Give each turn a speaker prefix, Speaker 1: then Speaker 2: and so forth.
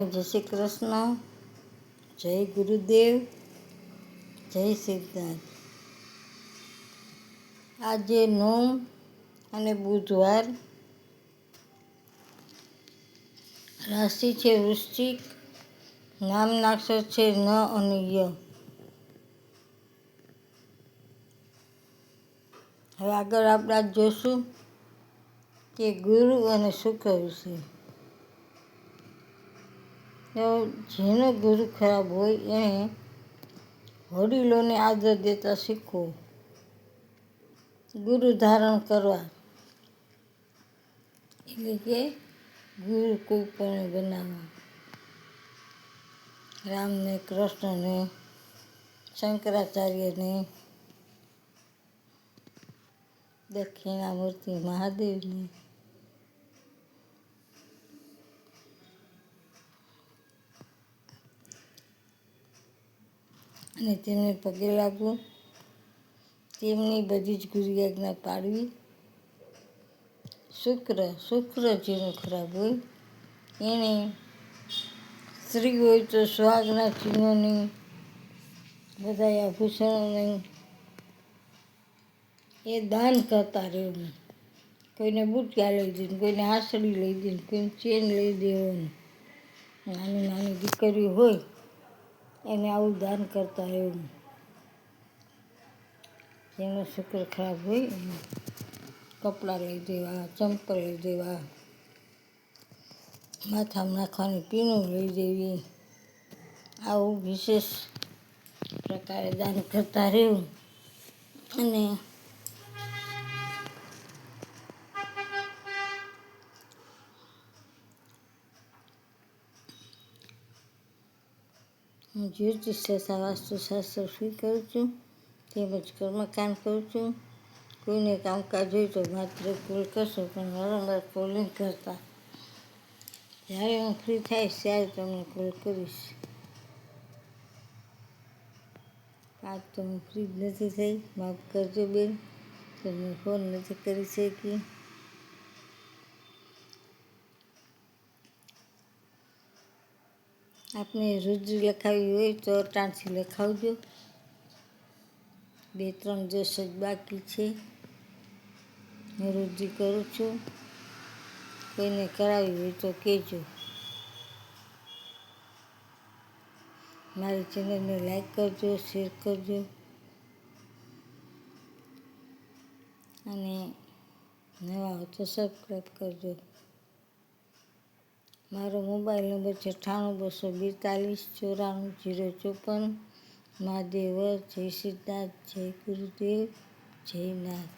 Speaker 1: જય શ્રી કૃષ્ણ, જય ગુરુદેવ, જય સિદ્ધાર્થ. આજે 9 અને બુધવાર, રાશિ છે વૃશ્ચિક, નામના અક્ષર છે ન અને ય. હવે આગળ આપણે જોશું કે ગુરુ અને શુક્ર વિશે. જેનો ગુરુ ખરાબ હોય એણે વડીલોને આદર દેતા શીખવો, ગુરુ ધારણ કરવા, એટલે કે ગુરુ કોઈ પણ બનાવવા. રામને, કૃષ્ણને, શંકરાચાર્યને, દક્ષિણામૂર્તિ મહાદેવને, અને તેમને પગે લાગવું, તેમની બધી જ ગુરુ આજ્ઞા પાળવી. શુક્ર જેનો ખરાબ હોય એણે સ્ત્રી હોય તો સુહાગના ચિહ્નોની, બધા આભૂષણોની એ દાન કરતા રહેવું. કોઈને બુટિયા લઈ દે, કોઈને હાસડી લઈ દે, કોઈને ચેન લઈ દેવાનું. નાની દીકરીઓ હોય એને આવું દાન કરતા રહેવું. જેનો શુક્ર ખરાબ હોય એને કપડાં લઈ દેવા, ચંપલ લઈ દેવા, માથામાં નાખવાની પીનું લઈ દેવી, આવું વિશેષ પ્રકારે દાન કરતા રહેવું. અને હું જ્યોતિષ તથા વાસ્તુશાસ્ત્ર સ્વીકરું છું, તેમજ કર્મકાંડ કરું છું. કોઈને કામકાજ હોય તો માત્ર કોલ કરશો, પણ વારંવાર કોલ નહીં કરતા. જ્યારે હું ફ્રી થઈશ ત્યારે તમને કોલ કરીશ. આજ તો હું ફ્રી જ નથી થઈ, માફ કરજો બેન, તમને ફોન નથી કરી શકી. આપને રુદ્ર લખાવી હોય તો અટાણથી લખાવજો. 2-3 દિવસ જ બાકી છે. હું રુદ્ર કરું છું. કોઈને કરાવી હોય તો કહેજો. મારી ચેનલને લાઈક કરજો, શેર કરજો, અને નવા હો તો સબસ્ક્રાઈબ કરજો. મારો મોબાઈલ નંબર છે 98-242-94-054. મહાદેવ, જય સિદ્ધાર્થ, જય ગુરુદેવ, જય નાથ.